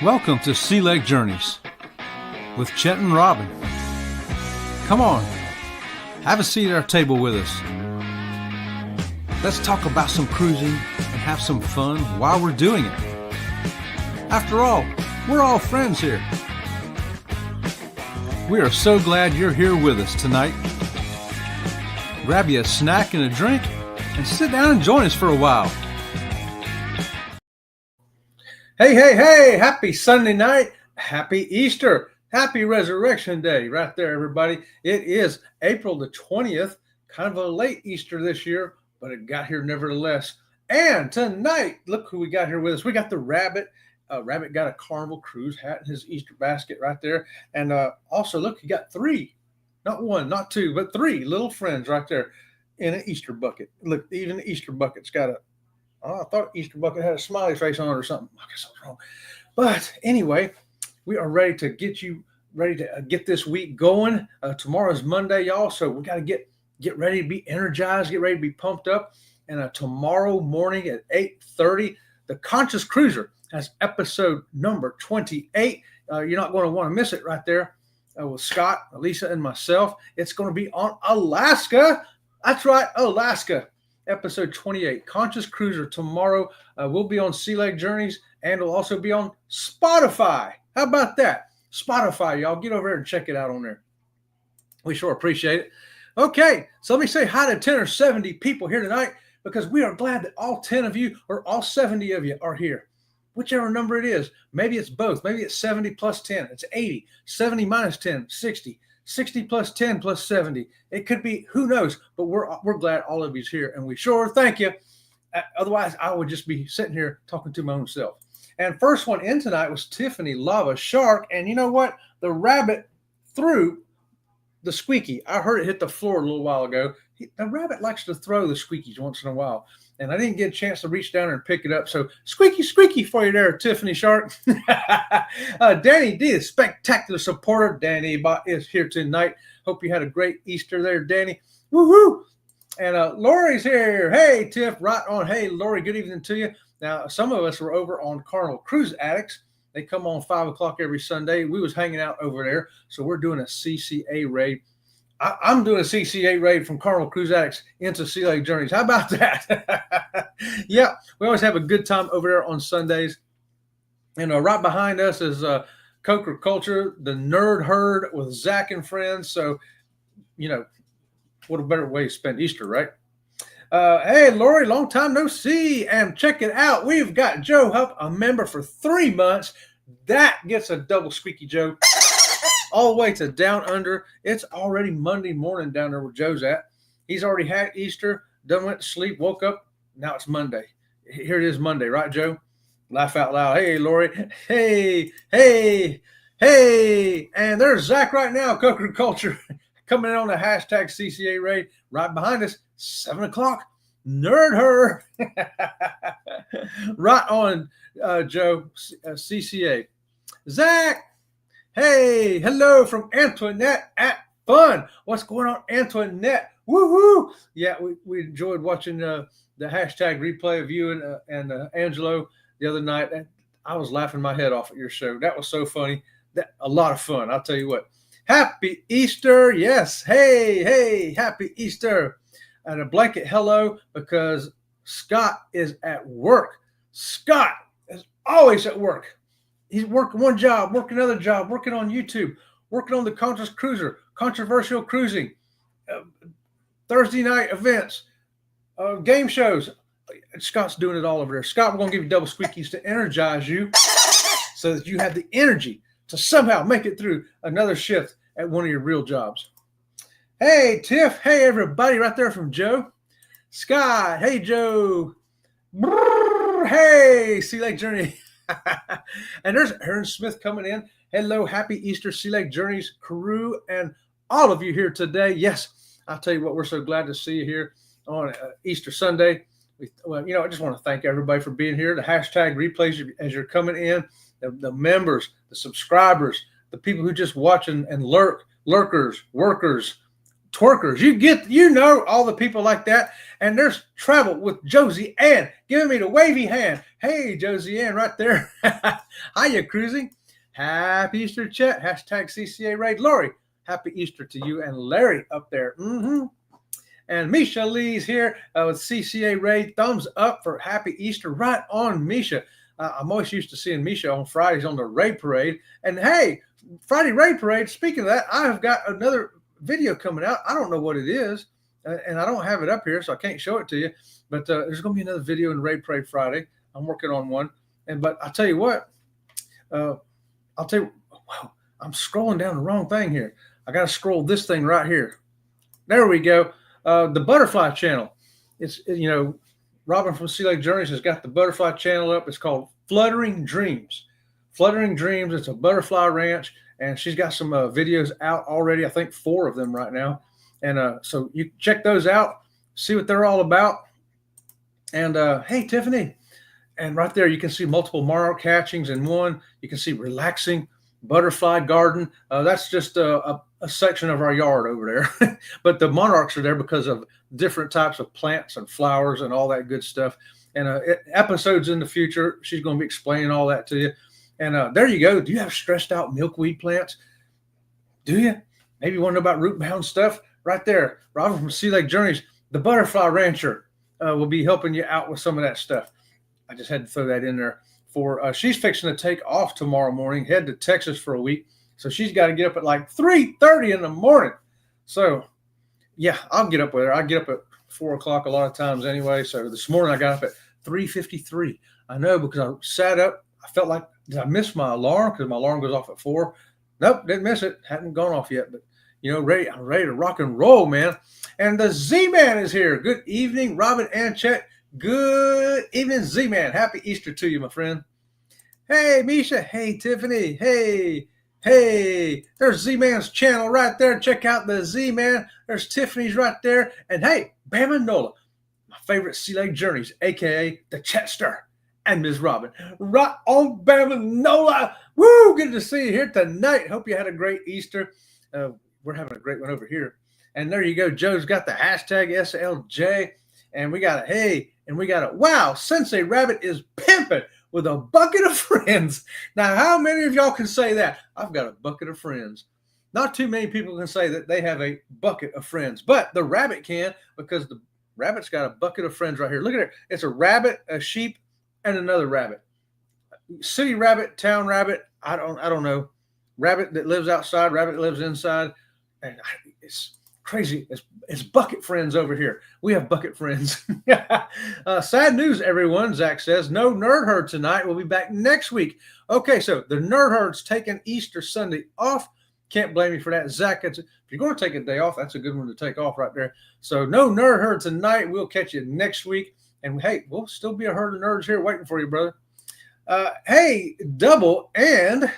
Welcome to Sea Lake Journeys with Chet and Robin. Come on, have a seat at our table with us. Let's talk about some cruising and have some fun while we're doing it. After all, we're all friends here. We are so glad you're here with us tonight. Grab you a snack and a drink and sit down and join us for a while. Hey, happy Sunday night, happy Easter, happy Resurrection Day right there, everybody. It is April the 20th, kind of a late Easter this year, but it got here nevertheless. And tonight, look who we got here with us. We got the Rabbit. Rabbit got a Carnival Cruise hat in his Easter basket right there. And also, look, he got three, not one, not two, but three little friends right there in an Easter bucket. Look, even the Easter bucket's got I thought Easter bucket had a smiley face on it or something. I guess I was wrong. But anyway, we are ready to get this week going. Tomorrow's Monday, y'all. So we got to get ready to be energized, get ready to be pumped up. And tomorrow morning at 8:30, the Conscious Cruiser has episode number 28. You're not going to want to miss it right there with Scott, Elisa, and myself. It's going to be on Alaska. That's right, Alaska. Episode 28, Conscious Cruiser tomorrow. We'll be on Sea Lake Journeys, and we'll also be on Spotify. How about that? Spotify, y'all. Get over there and check it out on there. We sure appreciate it. Okay, so let me say hi to 10 or 70 people here tonight, because we are glad that all 10 of you or all 70 of you are here. Whichever number it is. Maybe it's both. Maybe it's 70 plus 10. It's 80. 70 minus 10, 60. 60 plus 10 plus 70. It could be, who knows, but we're glad all of you's here, and we sure thank you. Otherwise, I would just be sitting here talking to my own self. And first one in tonight was Tiffany Lava Shark, and you know what? The Rabbit threw the squeaky. I heard it hit the floor a little while ago. The Rabbit likes to throw the squeakies once in a while, and I didn't get a chance to reach down and pick it up. So squeaky for you there, Tiffany Shark. Danny D, the spectacular supporter. Danny is here tonight. Hope you had a great Easter there, Danny. Woohoo! And Lori's here. Hey, Tiff, right on. Hey, Lori, good evening to you. Now, some of us were over on Carnival Cruise Addicts. They come on 5 o'clock every Sunday. We was hanging out over there, so we're doing a CCA raid. I'm doing a CCA raid from Carnival Cruise Addicts into Sea Lake Journeys. How about that? Yeah, we always have a good time over there on Sundays. And right behind us is Coker Culture, the Nerd Herd with Zach and friends. So, you know, what a better way to spend Easter, right? Hey, Lori, long time no see. And check it out. We've got Joe Hupp, a member for 3 months. That gets a double squeaky Joe. All the way to down under. It's already Monday morning down there where Joe's at. He's already had Easter, done went to sleep, woke up. Now it's Monday. Here it is Monday, right, Joe? Laugh out loud. Hey, Lori. Hey. And there's Zach right now, Coker Culture, coming in on the hashtag CCA raid. Right behind us, 7 o'clock, Nerd Herd. Right on, Joe, CCA. Zach. Hey, hello from Antoinette at Fun. What's going on, Antoinette? Woohoo! Yeah, we enjoyed watching the hashtag replay of you and Angelo the other night. I was laughing my head off at your show. That was so funny. A lot of fun. I'll tell you what. Happy Easter. Yes. Hey, happy Easter. And a blanket hello, because Scott is at work. Scott is always at work. He's working one job, working another job, working on YouTube, working on the Conscious Cruiser, controversial cruising, Thursday night events, game shows. Scott's doing it all over there. Scott, we're going to give you double squeakies to energize you so that you have the energy to somehow make it through another shift at one of your real jobs. Hey, Tiff. Hey, everybody, right there from Joe. Scott. Hey, Joe. Brrr, hey, Sea Lake Journey. And there's Aaron Smith coming in. Hello, happy Easter, Sea Lake Journeys crew, and all of you here today. Yes, I'll tell you what, we're so glad to see you here on Easter Sunday. I just want to thank everybody for being here. The hashtag replays as you're coming in, the members, the subscribers, the people who just watch and lurkers, workers, twerkers. You know all the people like that. And there's Travel with Josie Ann giving me the wavy hand. Hey, Josie Ann, right there. Hiya, cruising. Happy Easter, Chet. Hashtag CCA Raid. Lori, happy Easter to you and Larry up there. And Misha Lee's here with CCA Raid. Thumbs up for happy Easter. Right on, Misha. I'm always used to seeing Misha on Fridays on the Raid Parade. And hey, Friday Raid Parade, speaking of that, I've got another video coming out. I don't know what it is, and I don't have it up here, so I can't show it to you. But there's going to be another video in Raid Parade Friday. I'm working on one. But I'll tell you what. Wow, I'm scrolling down the wrong thing here. I got to scroll this thing right here. There we go. The Butterfly Channel. It's, Robin from Sea Lake Journeys has got the Butterfly Channel up. It's called Fluttering Dreams. Fluttering Dreams. It's a butterfly ranch, and she's got some videos out already. I think 4 of them right now. And so you check those out, see what they're all about. And hey, Tiffany. And right there, you can see multiple monarch hatchings in one. You can see relaxing butterfly garden. That's just a section of our yard over there. But the monarchs are there because of different types of plants and flowers and all that good stuff. And episodes in the future, she's going to be explaining all that to you. And there you go. Do you have stressed out milkweed plants? Do you? Maybe you want to know about root bound stuff? Right there. Robin from Sea Lake Journeys, the Butterfly Rancher, will be helping you out with some of that stuff. I just had to throw that in there. She's fixing to take off tomorrow morning, head to Texas for a week. So she's got to get up at like 3:30 in the morning. So, yeah, I'll get up with her. I get up at 4 o'clock a lot of times anyway. So this morning I got up at 3:53. I know, because I sat up. I felt like, did I miss my alarm? Because my alarm goes off at 4. Nope, didn't miss it. Hadn't gone off yet. But, I'm ready to rock and roll, man. And the Z-Man is here. Good evening, Robin and Chet. Good evening, Z-Man. Happy Easter to you, my friend. Hey, Misha. Hey, Tiffany. Hey. There's Z-Man's channel right there. Check out the Z-Man. There's Tiffany's right there. And hey, Bama Nola, my favorite Sea Lake Journeys, a.k.a. the Chetster and Ms. Robin. Right on, Bama Nola. Woo, good to see you here tonight. Hope you had a great Easter. We're having a great one over here. And there you go. Joe's got the hashtag SLJ. And we got wow, Sensei Rabbit is pimping with a bucket of friends. Now, how many of y'all can say that? I've got a bucket of friends. Not too many people can say that they have a bucket of friends, but the rabbit can, because the rabbit's got a bucket of friends right here. Look at it. It's a rabbit, a sheep, and another rabbit. City rabbit, town rabbit, I don't know. Rabbit that lives outside, rabbit that lives inside. And it's crazy. It's bucket friends over here. We have bucket friends. Sad news, everyone. Zach says no nerd herd tonight. We'll be back next week. Okay, so the nerd herd's taking Easter Sunday off. Can't blame you for that, Zach. If you're going to take a day off, that's a good one to take off right there. So no nerd herd tonight. We'll catch you next week. And hey, we'll still be a herd of nerds here waiting for you, brother. Hey, double. Did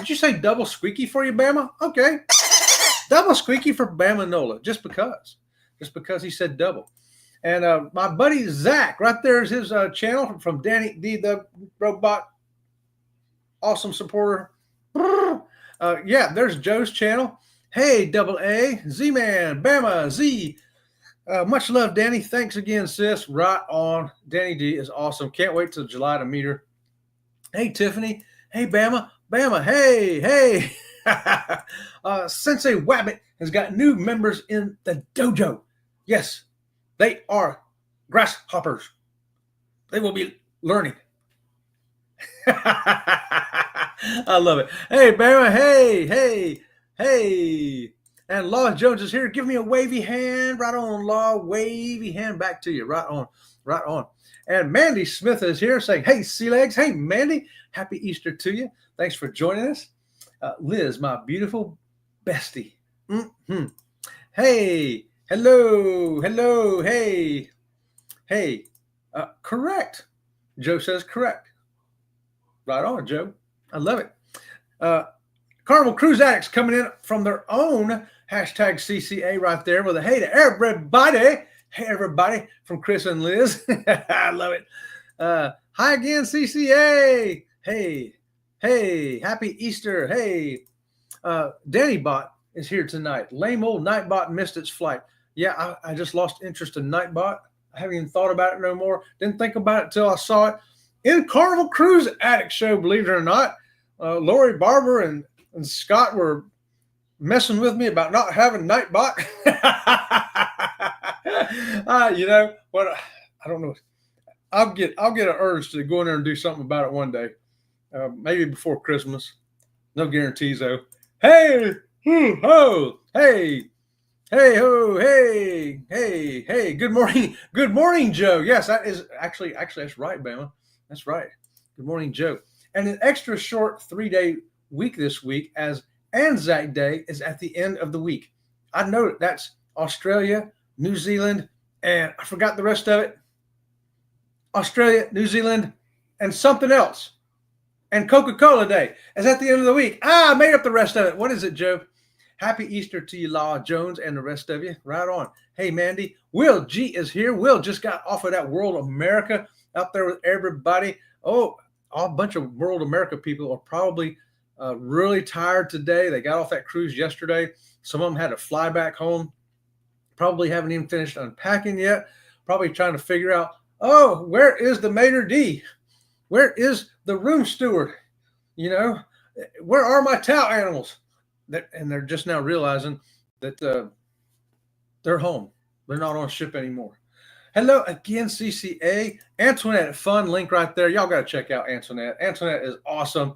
you say double squeaky for you, Bama? Okay. Double squeaky for Bama Nola, just because he said double. And my buddy Zach, right there is his channel from Danny D, the robot, awesome supporter. Yeah, there's Joe's channel. Hey, double A, Z-Man, Bama, Z. Much love, Danny. Thanks again, sis. Right on. Danny D is awesome. Can't wait till July to meet her. Hey, Tiffany. Hey, Bama. Hey. Sensei Wabbit has got new members in the dojo. Yes, they are grasshoppers. They will be learning. I love it. Hey, Bama. Hey. And Law Jones is here. Give me a wavy hand. Right on, Law. Wavy hand back to you. Right on. And Mandy Smith is here saying, hey, Sea Legs. Hey, Mandy. Happy Easter to you. Thanks for joining us. Liz, my beautiful bestie. Hey, hello, hey. Correct. Joe says correct. Right on, Joe. I love it. Carnival Cruise Addicts coming in from their own hashtag CCA right there with a hey to everybody. Hey, everybody from Chris and Liz. I love it. Hi again, CCA. Hey, happy Easter. Hey, Danny bought is here tonight. Lame old Nightbot missed its flight. Yeah, I just lost interest in Nightbot. I haven't even thought about it no more. Didn't think about it till I saw it in Carnival Cruise Addict Show, believe it or not. Lori Barber and Scott were messing with me about not having Nightbot. You know what? I don't know. I'll get an urge to go in there and do something about it one day. Maybe before Christmas. No guarantees though. Hey, ho, hey, hey, ho, hey, hey, hey. Good morning, Joe. Yes, that is actually that's right, Bama. That's right. Good morning, Joe. And an extra short 3-day week this week, as Anzac Day is at the end of the week. I know that's Australia, New Zealand, and I forgot the rest of it. Australia, New Zealand, and something else. And Coca-Cola Day is at the end of the week. I made up the rest of it. What is it, Joe? Happy Easter to you, Law Jones, and the rest of you. Right on. Hey, Mandy. Will G is here. Will just got off of that World America out there with everybody. Oh, a bunch of World America people are probably really tired today. They got off that cruise yesterday. Some of them had to fly back home. Probably haven't even finished unpacking yet. Probably trying to figure out, oh, where is the maitre d'? Where is the room steward? You know, where are my towel animals? And they're just now realizing that they're home. They're not on ship anymore. Hello again, CCA. Antoinette, fun link right there. Y'all got to check out Antoinette. Antoinette is awesome.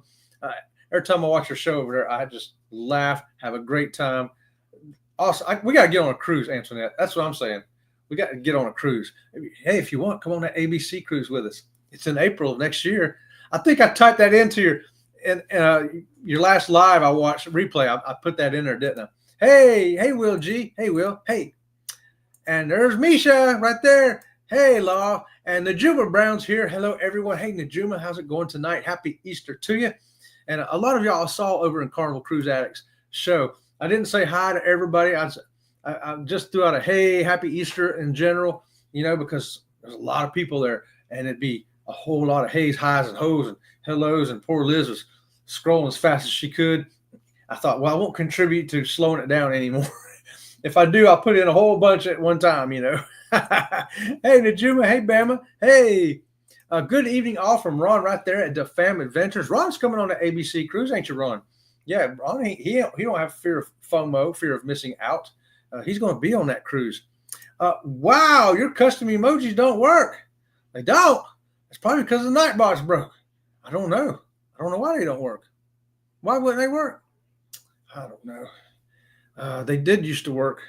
Every time I watch her show over there, I just laugh, have a great time. Also, we got to get on a cruise, Antoinette. That's what I'm saying. We got to get on a cruise. Hey, if you want, come on that ABC cruise with us. It's in April of next year. I think I typed that into your last live I watched replay. I put that in there, didn't I? Hey, Will G. Hey, Will. Hey. And there's Misha right there. Hey, Law. And Najuma Brown's here. Hello, everyone. Hey, Najuma, how's it going tonight? Happy Easter to you. And a lot of y'all I saw over in Carnival Cruise Addicts show. I didn't say hi to everybody. I just threw out a hey, happy Easter in general, you know, because there's a lot of people there. And it'd be a whole lot of heys, highs, and hoes, and hellos. And poor Liz was scrolling as fast as she could. I thought, well, I won't contribute to slowing it down anymore. If I do, I'll put in a whole bunch at one time, you know. Hey, Najuma. Hey, Bama. Hey. Good evening all from Ron right there at the Fam Adventures. Ron's coming on the ABC cruise, ain't you, Ron? Yeah, Ron, he don't have fear of FOMO, fear of missing out. He's going to be on that cruise. Wow, your custom emojis don't work. They don't. It's probably because the Nightbot's broke. I don't know. I don't know why they don't work. Why wouldn't they work? I don't know. They did used to work.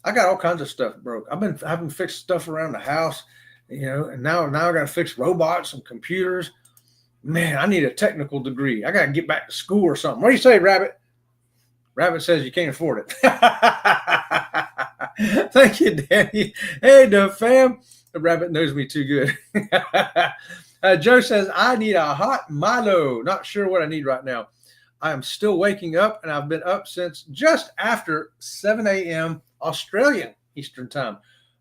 I got all kinds of stuff broke. I've been having to fix stuff around the house, you know, and now I got to fix robots and computers. Man, I need a technical degree. I got to get back to school or something. What do you say, Rabbit? Rabbit says you can't afford it. Thank you, Danny. Hey, the fam. The Rabbit knows me too good. Joe says, I need a hot Milo. Not sure what I need right now. I am still waking up, and I've been up since just after 7 a.m. Australian Eastern Time.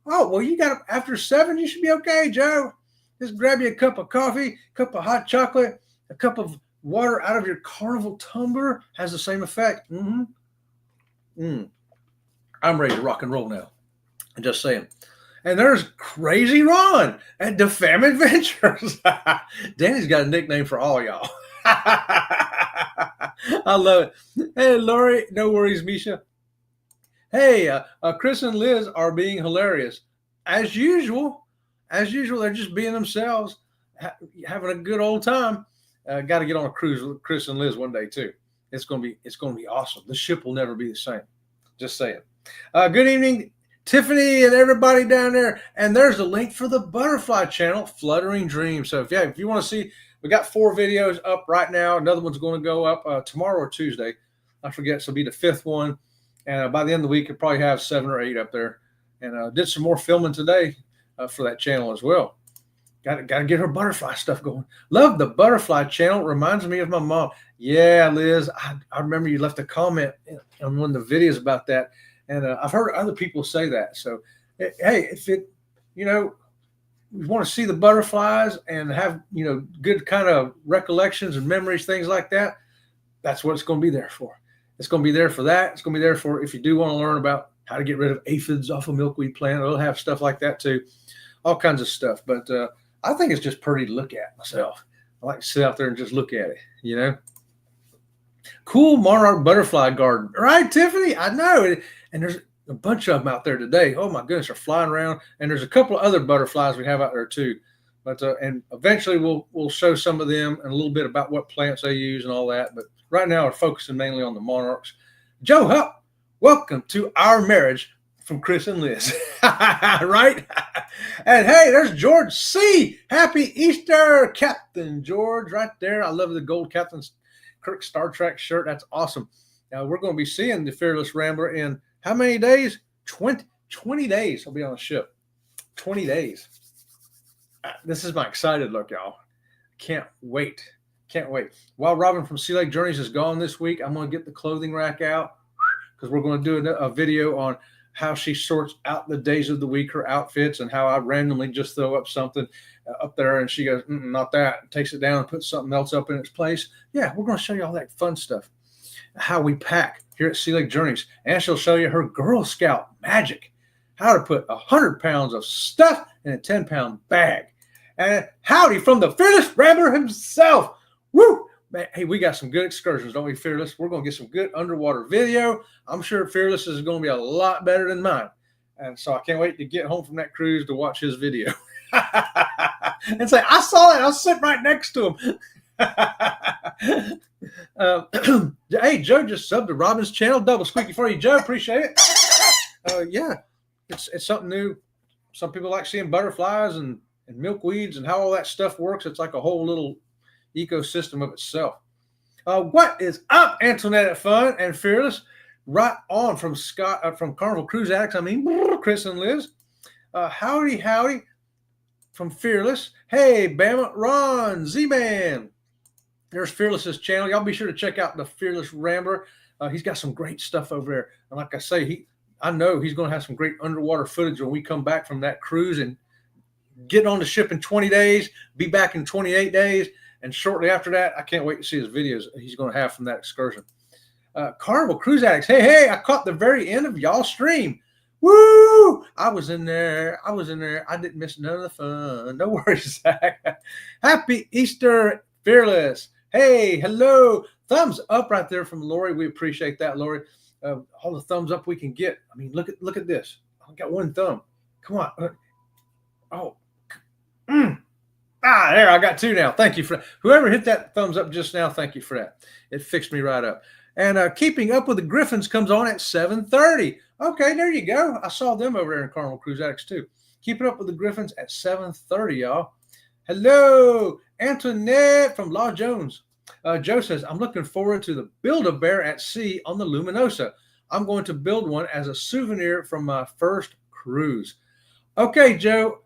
Oh, well, you got up after 7. You should be okay, Joe. Just grab you a cup of coffee, cup of hot chocolate, a cup of water out of your Carnival tumbler. Has the same effect. I'm ready to rock and roll now. I'm just saying. And there's Crazy Ron at the Fam Adventures. Danny's got a nickname for all y'all. I love it. Hey, Lori, no worries, Misha. Hey, Chris and Liz are being hilarious. As usual, they're just being themselves, having a good old time. Got to get on a cruise with Chris and Liz one day too. It's gonna be awesome. The ship will never be the same. Just saying. Good evening, Tiffany and everybody down there. And there's a link for the Butterfly channel, Fluttering Dreams. So if you want to see, we got 4 videos up right now. Another one's going to go up tomorrow or Tuesday. I forget. So it'll be the 5th one. And by the end of the week, you'll probably have 7 or 8 up there. And did some more filming today for that channel as well. Got to get her butterfly stuff going. Love the Butterfly channel. Reminds me of my mom. Yeah, Liz, I remember you left a comment on one of the videos about that. And I've heard other people say that. So, hey, if it, you want to see the butterflies and have, good kind of recollections and memories, things like that, that's what it's going to be there for. It's going to be there for that. It's going to be there for if you do want to learn about how to get rid of aphids off a milkweed plant. It'll have stuff like that too, all kinds of stuff. But I think it's just pretty to look at myself. I like to sit out there and just look at it, you know. Cool monarch butterfly garden, right, Tiffany? I know. And there's a bunch of them out there today. Oh my goodness, they're flying around. And there's a couple of other butterflies we have out there too. But and eventually we'll show some of them and a little bit about what plants they use and all that. But right now we're focusing mainly on the monarchs. Joe Hupp, welcome to Our Marriage from Chris and Liz. Right? And hey, there's George C. Happy Easter, Captain George, right there. I love the gold Captain Kirk Star Trek shirt. That's awesome. Now we're going to be seeing the Fearless Rambler in how many days? 20 days. I'll be on the ship. 20 days. This is my excited look, y'all. Can't wait. Can't wait. While Robin from Sea Lake Journeys is gone this week, I'm going to get the clothing rack out because we're going to do a video on how she sorts out the days of the week, her outfits, and how I randomly just throw up something up there and she goes, not that, takes it down and puts something else up in its place. Yeah, we're going to show you all that fun stuff, how we pack here at Sea Lake Journeys. And she'll show you her Girl Scout magic, how to put 100 pounds of stuff in a 10-pound bag. And howdy from the Fearless Rambler himself. Woo! Man, hey, we got some good excursions, don't we, Fearless? We're going to get some good underwater video. I'm sure Fearless is going to be a lot better than mine. And so I can't wait to get home from that cruise to watch his video. And say, I saw it. I was sitting right next to him. Hey, Joe just subbed to Robin's channel. Double squeaky for you, Joe. Appreciate it. Yeah, it's something new. Some people like seeing butterflies and milkweeds and how all that stuff works. It's like a whole little ecosystem of itself. What is up, Antoinette Fun and Fearless? Right on from Scott from Carnival Cruise Addicts. I mean, Chris and Liz. Howdy from Fearless. Hey, Bama, Ron, Z-Man. There's Fearless's channel. Y'all be sure to check out the Fearless Rambler. He's got some great stuff over there. And like I say, I know he's going to have some great underwater footage when we come back from that cruise and get on the ship in 20 days, be back in 28 days. And shortly after that, I can't wait to see his videos he's going to have from that excursion. Carnival Cruise Addicts. Hey, I caught the very end of y'all stream. Woo! I was in there. I didn't miss none of the fun. No worries, Zach. Happy Easter, Fearless. Hey, hello. Thumbs up right there from Lori. We appreciate that, Lori. All the thumbs up we can get. I mean, look at this. I got one thumb. Come on. Oh. There, I got two now. Thank you for that. Whoever hit that thumbs up just now, thank you for that. It fixed me right up. And Keeping Up with the Griffins comes on at 7:30. Okay, there you go. I saw them over there in Carnival Cruise Addicts too. Keeping Up with the Griffins at 7:30, y'all. Hello, Antoinette from Law Jones. Joe says, I'm looking forward to the Build-A-Bear at sea on the Luminosa. I'm going to build one as a souvenir from my first cruise. Okay, Joe,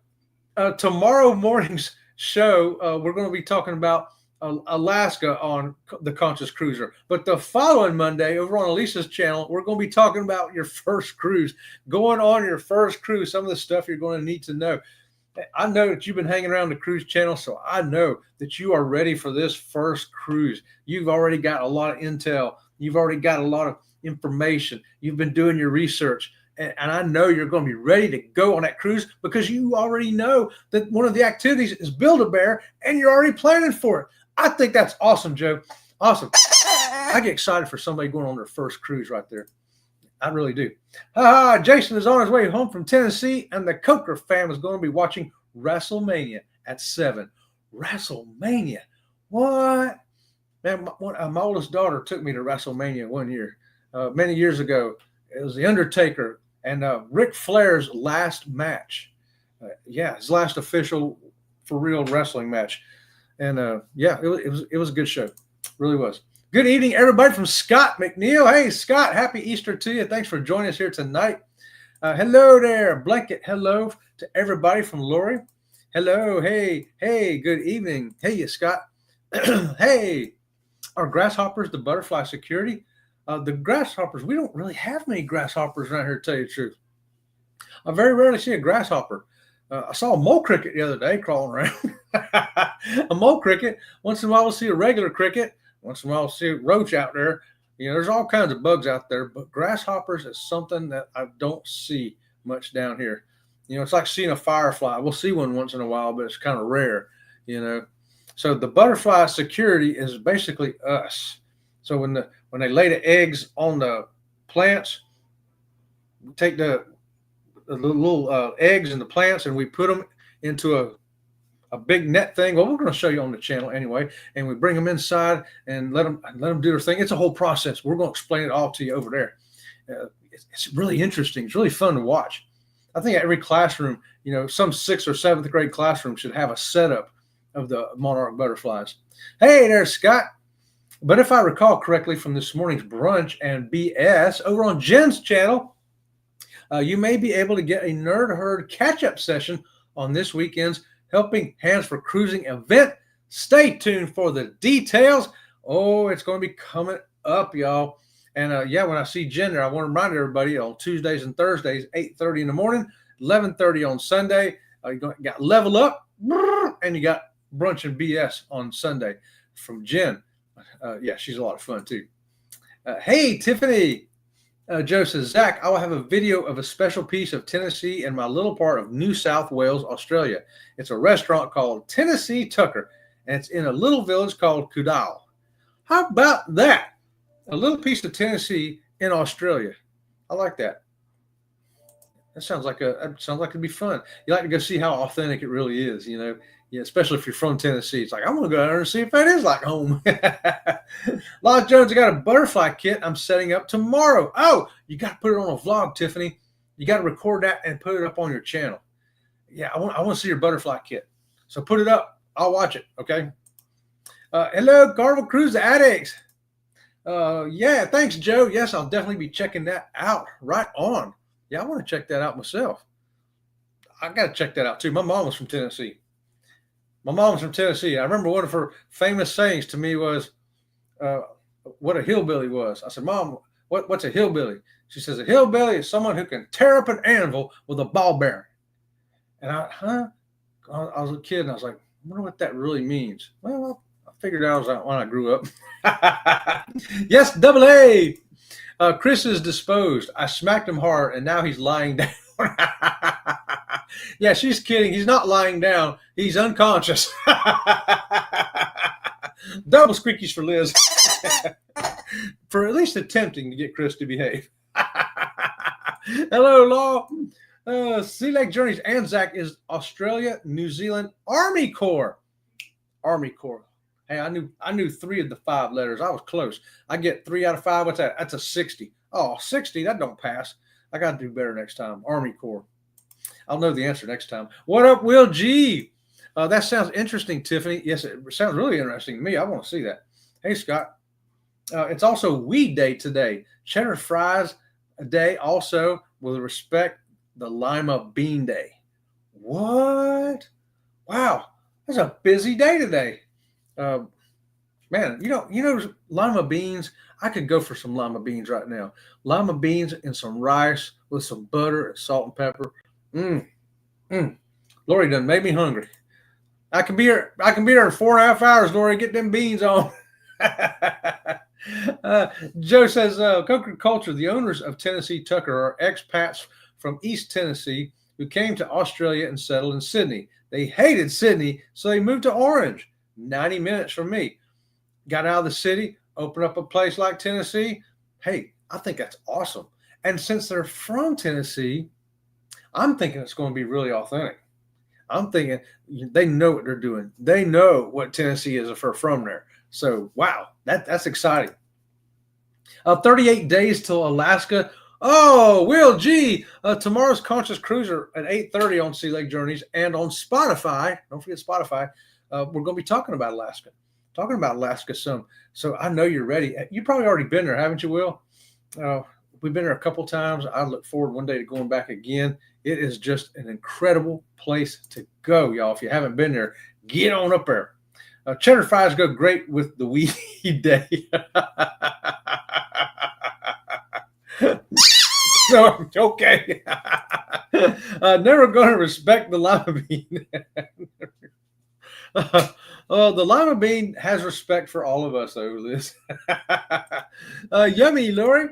tomorrow morning's show, we're going to be talking about Alaska on the Conscious Cruiser. But the following Monday over on Elisa's channel, we're going to be talking about your first cruise, going on your first cruise, some of the stuff you're going to need to know. I know that you've been hanging around the cruise channel, so I know that you are ready for this first cruise. You've already got a lot of intel. You've already got a lot of information. You've been doing your research. And I know you're going to be ready to go on that cruise because you already know that one of the activities is Build-A-Bear, and you're already planning for it. I think that's awesome, Joe. Awesome. I get excited for somebody going on their first cruise right there. I really do. Jason is on his way home from Tennessee, and the Coker fam is going to be watching WrestleMania at 7. WrestleMania. What? Man, my oldest daughter took me to WrestleMania one year, many years ago. It was The Undertaker and Ric Flair's last match. His last official for real wrestling match. And it was a good show. It really was. Good evening, everybody, from Scott McNeil. Hey, Scott, happy Easter to you. Thanks for joining us here tonight. Hello there, Blanket. Hello to everybody from Lori. Hello. Hey, good evening. Hey, Scott. Hey, are grasshoppers the butterfly security? The grasshoppers, we don't really have many grasshoppers around here, to tell you the truth. I very rarely see a grasshopper. I saw a mole cricket the other day crawling around. A mole cricket. Once in a while, we'll see a regular cricket. Once in a while, we'll see a roach out there. There's all kinds of bugs out there, but grasshoppers is something that I don't see much down here. It's like seeing a firefly. We'll see one once in a while, but it's kind of rare, you know. So the butterfly security is basically us. So when they lay the eggs on the plants, we take the little eggs in the plants and we put them into a big net thing. Well, we're going to show you on the channel anyway, and we bring them inside and let them do their thing. It's a whole process. We're going to explain it all to you over there. It's really interesting. It's really fun to watch. I think every classroom, some 6th or 7th grade classroom should have a setup of the monarch butterflies. Hey there, Scott. But if I recall correctly from this morning's brunch and BS over on Jen's channel, you may be able to get a Nerd Herd catch-up session on this weekend's Helping Hands for Cruising event. Stay tuned for the details. Oh, it's going to be coming up, y'all. And when I see Jen there, I want to remind everybody on Tuesdays and Thursdays, 8:30 in the morning, 11:30 on Sunday. You got Level Up, and you got Brunch and BS on Sunday from Jen. She's a lot of fun too. Hey, Tiffany. Joe says, Zach, I will have a video of a special piece of Tennessee in my little part of New South Wales, Australia. It's a restaurant called Tennessee Tucker, and it's in a little village called Kudal. How about that? A little piece of Tennessee in Australia. I like that. That sounds like it'd be fun. You like to go see how authentic it really is, especially if you're from Tennessee. It's like, I'm going to go out there and see if that is like home. Lodge Jones, I got a butterfly kit I'm setting up tomorrow. Oh, you got to put it on a vlog, Tiffany. You got to record that and put it up on your channel. Yeah, I want to see your butterfly kit. So put it up. I'll watch it, okay? Hello, Carnival Cruise Addicts. Thanks, Joe. Yes, I'll definitely be checking that out. Right on. Yeah, I want to check that out myself. I got to check that out, too. My mom was from Tennessee. I remember one of her famous sayings to me was, what a hillbilly was. I said, Mom, what's a hillbilly? She says, a hillbilly is someone who can tear up an anvil with a ball bearing. And I was a kid, and I was like, I wonder what that really means. Well, I figured it out when I grew up. Yes, double A. Chris is disposed. I smacked him hard, and now he's lying down. Yeah, she's kidding. He's not lying down. He's unconscious. Double squeakies for Liz. For at least attempting to get Chris to behave. Hello, Law. Sea Lake Journeys Anzac is Australia, New Zealand Army Corps. Army Corps. Hey, I knew 3 of the 5 letters. I was close. I get 3 out of 5. What's that? That's a 60. Oh, 60. That don't pass. I got to do better next time. Army Corps. I'll know the answer next time. What up, Will G? That sounds interesting, Tiffany. Yes, it sounds really interesting to me. I want to see that. Hey, Scott. It's also Weed Day today. Cheddar Fries Day also with respect the Lima Bean Day. What? Wow. That's a busy day today. Man, lima beans. I could go for some lima beans right now. Lima beans and some rice with some butter and salt and pepper. Lori done made me hungry. I can be here in 4.5 hours, Lori. Get them beans on. Joe says, Coker Culture, the owners of Tennessee Tucker are expats from East Tennessee who came to Australia and settled in Sydney. They hated Sydney, so they moved to Orange, 90 minutes from me. Got out of the city, opened up a place like Tennessee. Hey, I think that's awesome. And since they're from Tennessee, I'm thinking it's going to be really authentic. I'm thinking they know what they're doing. They know what Tennessee is if they're from there. So, wow, that's exciting. 38 days till Alaska. Oh, Will G. Tomorrow's Conscious Cruiser at 8:30 on Sea Lake Journeys and on Spotify. Don't forget Spotify. We're going to be talking about Alaska. Some. So I know you're ready. You've probably already been there, haven't you, Will? We've been there a couple times. I look forward one day to going back again. It is just an incredible place to go, y'all. If you haven't been there, get on up there. Cheddar fries go great with the Weed Day. So, okay. Never going to respect the lima bean. Oh, the lima bean has respect for all of us, though, Liz. Yummy, Lori.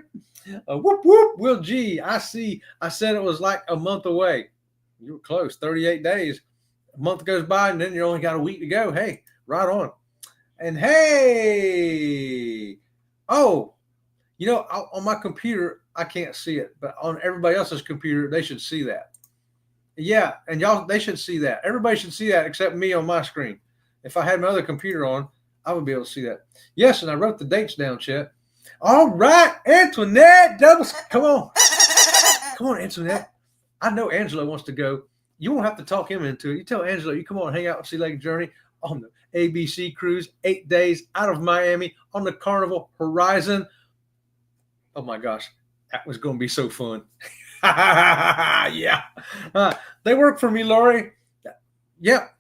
Whoop, whoop. Will G, I see. I said it was like a month away. You were close, 38 days. A month goes by, and then you only got a week to go. Hey, right on. And hey, oh, on my computer, I can't see it, but on everybody else's computer, they should see that. Yeah, and they should see that. Everybody should see that except me on my screen. If I had my other computer on, I would be able to see that. Yes, and I wrote the dates down, Chet. All right, Antoinette, come on. Come on, Antoinette. I know Angela wants to go. You won't have to talk him into it. You tell Angela, you come on, hang out with Sea Lake Journey on the ABC cruise, 8 days out of Miami on the Carnival Horizon. Oh my gosh, that was going to be so fun. Yeah. They work for me, Lori. Yep.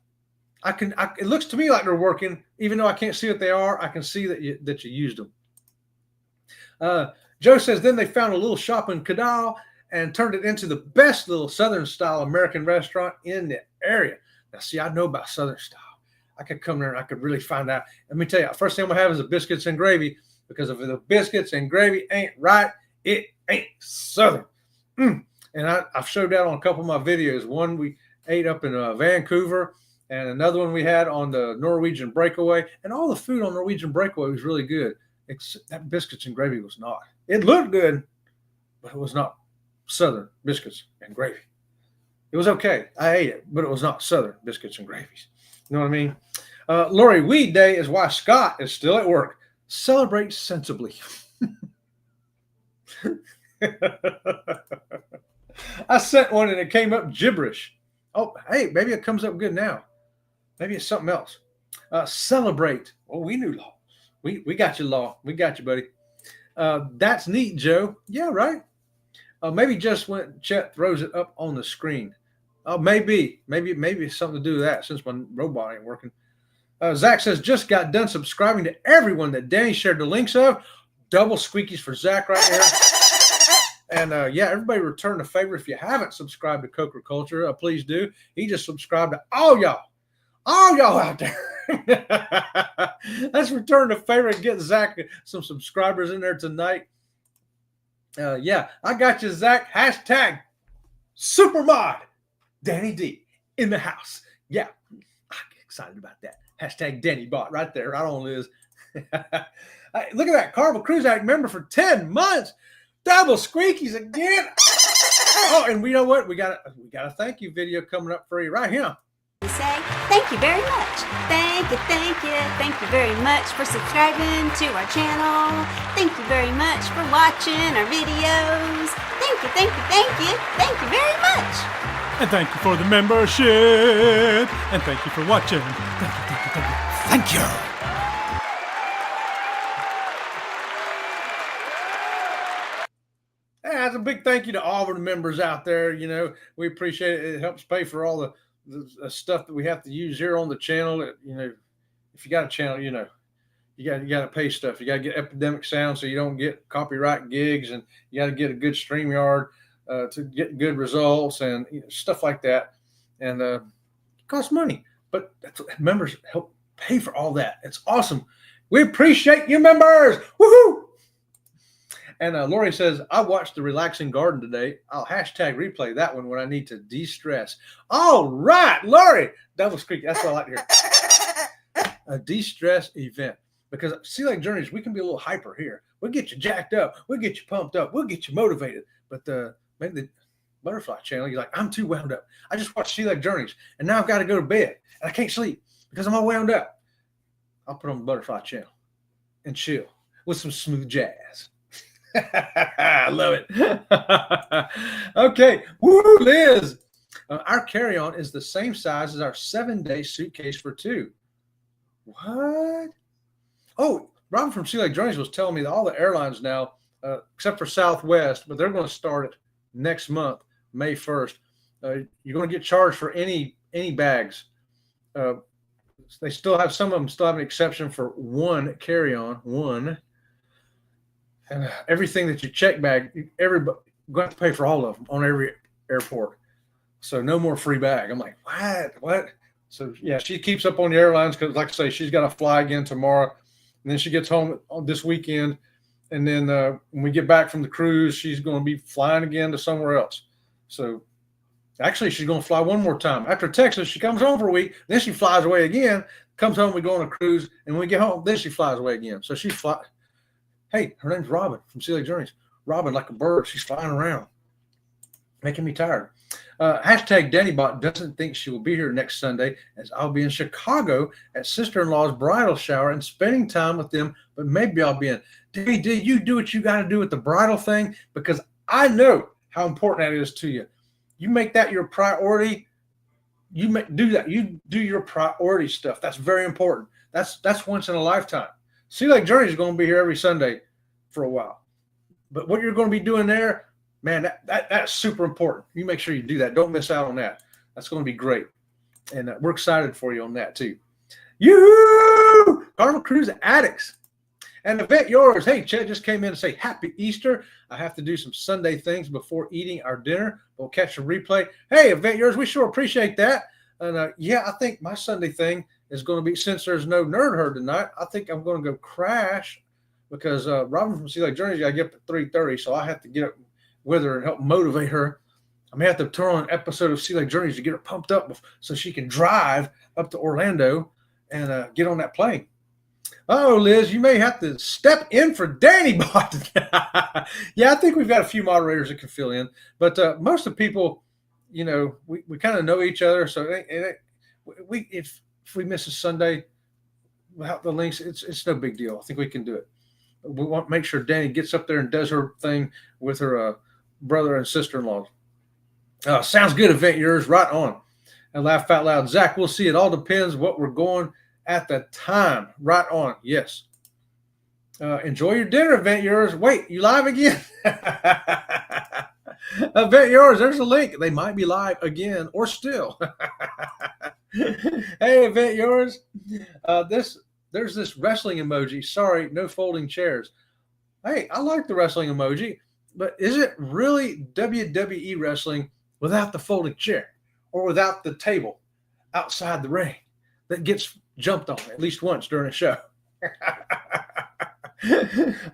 It looks to me like they're working, even though I can't see what they are. I can see that you used them. Joe says, then they found a little shop in Cadal and turned it into the best little Southern style American restaurant in the area. Now, see, I know about Southern style. I could come there and I could really find out. Let me tell you, first thing I'm going to have is the biscuits and gravy, because if the biscuits and gravy ain't right, it ain't Southern. And I've showed that on a couple of my videos. One we ate up in Vancouver, and another one we had on the Norwegian Breakaway. And all the food on Norwegian Breakaway was really good. Except that biscuits and gravy was not. It looked good, but it was not Southern biscuits and gravy. It was okay. I ate it, but it was not Southern biscuits and gravies. You know what I mean? Lori, Weed Day is why Scott is still at work. Celebrate sensibly. I sent one and it came up gibberish. Oh, hey, maybe it comes up good now. Maybe it's something else. Celebrate. Oh, we knew law. We got you, law. We got you, buddy. That's neat, Joe. Yeah, right. Maybe just when Chet throws it up on the screen. Maybe it's something to do with that, since my robot ain't working. Zach says, just got done subscribing to everyone that Danny shared the links of. Double squeakies for Zach right there. And yeah, everybody return the favor. If you haven't subscribed to Coker Culture, please do. He just subscribed to all y'all out there. Let's return the favor and get Zach some subscribers in there tonight. Yeah, I got you, Zach. Hashtag Supermod Danny D in the house. Yeah, I'm excited about that. Hashtag Danny Bot right there. Right on, Liz. Look at that. Carnival Cruise Act member for 10 months. Double squeakies again. Oh, and we know what? We got a thank you video coming up for you right here. Say thank you very much. Thank you very much for subscribing to our channel. Thank you very much for watching our videos. Thank you very much. And thank you for the membership. And thank you for watching. Thank you. That's a big thank you to all of the members out there. You know, we appreciate it. It helps pay for all the stuff that we have to use here on the channel. You know, if you got a channel, you know, you got to pay stuff. You got to get Epidemic Sound so you don't get copyright gigs, and you got to get a good StreamYard to get good results and stuff like that. And it costs money, but members help pay for all that. It's awesome. We appreciate you, members. Woohoo! And Lori says, I watched The Relaxing Garden today. I'll hashtag replay that one when I need to de-stress. All right, Lori. Double squeak. That's what I like to hear. A de-stress event. Because Sea Lake Journeys, we can be a little hyper here. We'll get you jacked up. We'll get you pumped up. We'll get you motivated. But maybe the Butterfly Channel, you're like, I'm too wound up. I just watched Sea Lake Journeys, and now I've got to go to bed, and I can't sleep because I'm all wound up. I'll put on the Butterfly Channel and chill with some smooth jazz. I love it. Okay. Woo, Liz. Our carry-on is the same size as our 7-day suitcase for two. What? Oh, Robin from Sea Lake Journeys was telling me that all the airlines now, except for Southwest, but they're going to start it next month, May 1st. You're going to get charged for any bags. They still have, some of them still have an exception for one carry-on, and everything that you check bag, everybody going to have to pay for all of them on every airport. So no more free bag. I'm like, what? So, yeah, she keeps up on the airlines because, like I say, she's got to fly again tomorrow. And then she gets home on this weekend. And then when we get back from the cruise, she's going to be flying again to somewhere else. So, actually, she's going to fly one more time. After Texas, she comes home for a week. Then she flies away again, comes home, we go on a cruise. And when we get home, then she flies away again. So, she flies. Hey, her name's Robin from Sea Lake Journeys. Robin, like a bird. She's flying around, making me tired. Hashtag DannyBot doesn't think she will be here next Sunday, as I'll be in Chicago at sister-in-law's bridal shower and spending time with them, but maybe I'll be in. Did you do what you got to do with the bridal thing? Because I know how important that is to you. You make that your priority. Do that. You do your priority stuff. That's very important. That's once in a lifetime. Sea Lake Journeys is going to be here every Sunday for a while. But what you're going to be doing there, man, that's super important. You make sure you do that. Don't miss out on that. That's going to be great. And we're excited for you on that too. Yoo-hoo! Carnival Cruise Addicts. And Event Yours. Hey, Chet just came in to say Happy Easter. I have to do some Sunday things before eating our dinner. We'll catch a replay. Hey, Event Yours, we sure appreciate that. And yeah, I think my Sunday thing is going to be, since there's no Nerd Herd tonight, I think I'm going to go crash because Robin from Sea Lake Journeys got to get up at 3:30, so I have to get up with her and help motivate her. I may have to turn on an episode of Sea Lake Journeys to get her pumped up so she can drive up to Orlando and get on that plane. Oh, Liz, you may have to step in for DannyBot. Yeah, I think we've got a few moderators that can fill in, but most of the people, you know, we kind of know each other. So if we miss a Sunday without the links, it's no big deal. I think we can do it. We want to make sure Danny gets up there and does her thing with her brother and sister-in-law. Sounds good, Event Yours. Right on. And laugh out loud. Zach, we'll see. It all depends what we're going at the time. Right on. Yes. Enjoy your dinner, Event Yours. Wait, you live again? Event Yours, there's a link. They might be live again or still. Hey, Event Yours. There's this wrestling emoji. Sorry, no folding chairs. Hey, I like the wrestling emoji, but is it really WWE wrestling without the folding chair or without the table outside the ring that gets jumped on at least once during a show?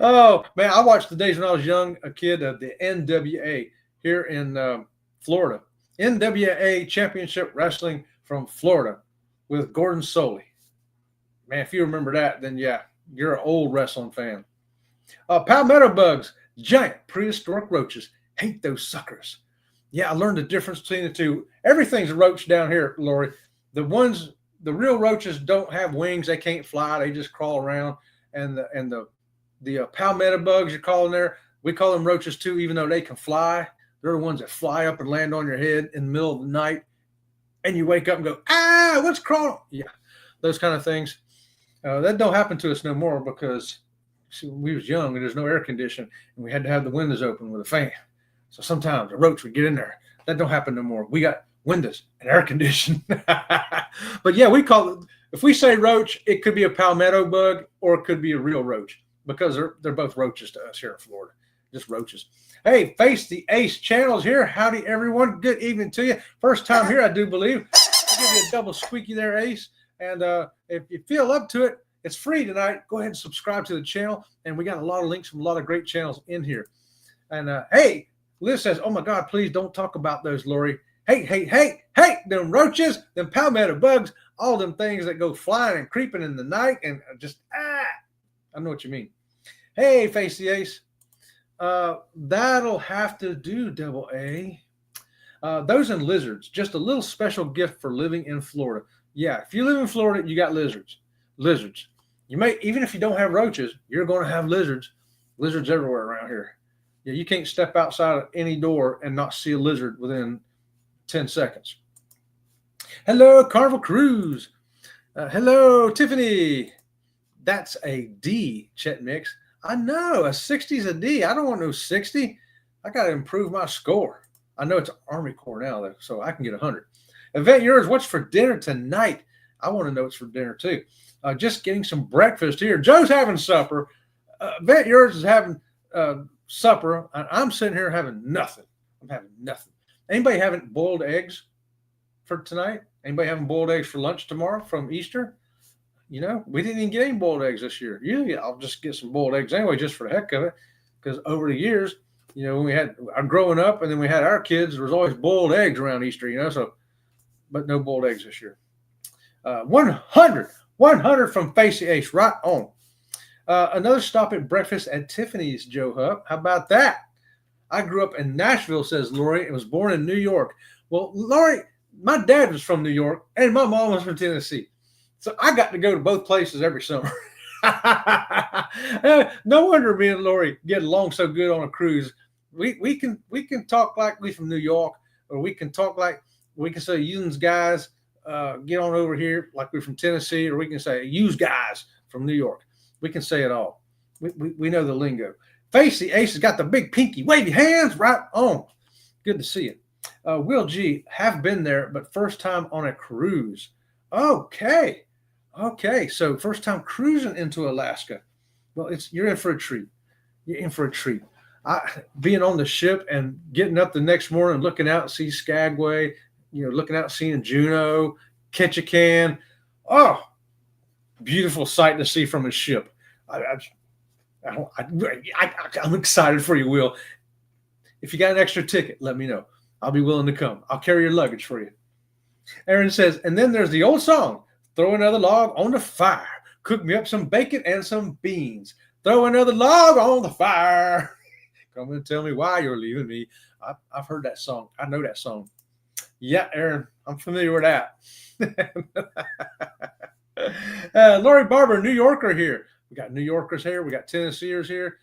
Oh, man, I watched the days when I was young, a kid of the NWA here in Florida. NWA Championship Wrestling from Florida with Gordon Soley. Man, if you remember that, then yeah, you're an old wrestling fan. Palmetto bugs, giant prehistoric roaches. Hate those suckers. Yeah, I learned the difference between the two. Everything's a roach down here, Lori. The real roaches don't have wings. They can't fly. They just crawl around. And the palmetto bugs you're calling there, we call them roaches too, even though they can fly. They're the ones that fly up and land on your head in the middle of the night. And you wake up and go, what's crawling? Yeah, those kind of things. That don't happen to us no more because when we was young and there's no air conditioning and we had to have the windows open with a fan. So sometimes a roach would get in there. That don't happen no more. We got windows and air conditioning. But yeah, we call it, if we say roach, it could be a palmetto bug or it could be a real roach because they're both roaches to us here in Florida. Just roaches. Hey, Face the Ace channels here. Howdy, everyone. Good evening to you. First time here, I do believe. I'll give you a double squeaky there, Ace. And if you feel up to it, it's free tonight. Go ahead and subscribe to the channel. And we got a lot of links from a lot of great channels in here. And hey, Liz says, oh my God, please don't talk about those, Lori. Hey, them roaches, them palmetto bugs, all them things that go flying and creeping in the night and just, I know what you mean. Hey, Face the Ace. That'll have to do, Double A. Those and lizards, just a little special gift for living in Florida. Yeah, if you live in Florida, you got lizards. Lizards. You may, even if you don't have roaches, you're going to have lizards. Lizards everywhere around here. Yeah, you can't step outside of any door and not see a lizard within 10 seconds. Hello, Carnival Cruise. Hello, Tiffany. That's a D, Chet Mix. I know, a 60's a D. I don't want no 60. I got to improve my score. I know it's Army Corps now, though, so I can get 100. Event Yours, what's for dinner tonight? I want to know what's for dinner, too. Just getting some breakfast here. Joe's having supper. Event Yours is having supper. I'm sitting here having nothing. I'm having nothing. Anybody having boiled eggs for tonight? Anybody having boiled eggs for lunch tomorrow from Easter? We didn't even get any boiled eggs this year. Usually I'll just get some boiled eggs anyway, just for the heck of it. Because over the years, when we had growing up and then we had our kids, there was always boiled eggs around Easter, so, but no boiled eggs this year. 100 from Facey Ace, right on. Another stop at breakfast at Tiffany's, Joe Hupp. How about that? I grew up in Nashville, says Lori, and was born in New York. Well, Lori, my dad was from New York and my mom was from Tennessee. So I got to go to both places every summer. No wonder me and Lori get along so good on a cruise. We can talk like we from New York, or we can talk like we can say, "Yous guys, get on over here," like we're from Tennessee, or we can say, "Yous guys from New York." We can say it all. We know the lingo. Facey Ace has got the big pinky wavy hands, right on. Good to see you. Will G, have been there, but first time on a cruise. Okay. So first time cruising into Alaska. Well, you're in for a treat. You're in for a treat. Being on the ship and getting up the next morning, looking out and see Skagway, looking out and seeing Juneau, Ketchikan. Oh, beautiful sight to see from a ship. I'm excited for you, Will. If you got an extra ticket, let me know. I'll be willing to come. I'll carry your luggage for you. Aaron says, and then there's the old song, throw another log on the fire. Cook me up some bacon and some beans. Throw another log on the fire. Come and tell me why you're leaving me. I've heard that song. I know that song. Yeah, Aaron, I'm familiar with that. Lori Barber, New Yorker here. We got New Yorkers here. We got Tennesseers here.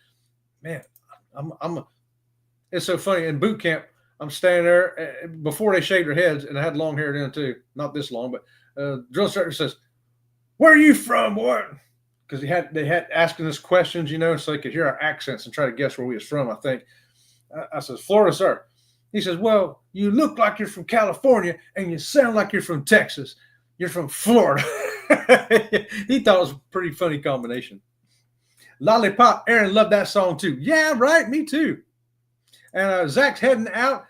Man, it's so funny. In boot camp, I'm standing there before they shaved their heads, and I had long hair then too. Not this long, but drill instructor says, "Where are you from, boy?" Because they had asking us questions, so they could hear our accents and try to guess where we was from. I think I says, "Florida, sir." He says, "Well, you look like you're from California, and you sound like you're from Texas. You're from Florida." He thought it was a pretty funny combination. Lollipop, Aaron loved that song too. Yeah, right, me too. And Zach's heading out.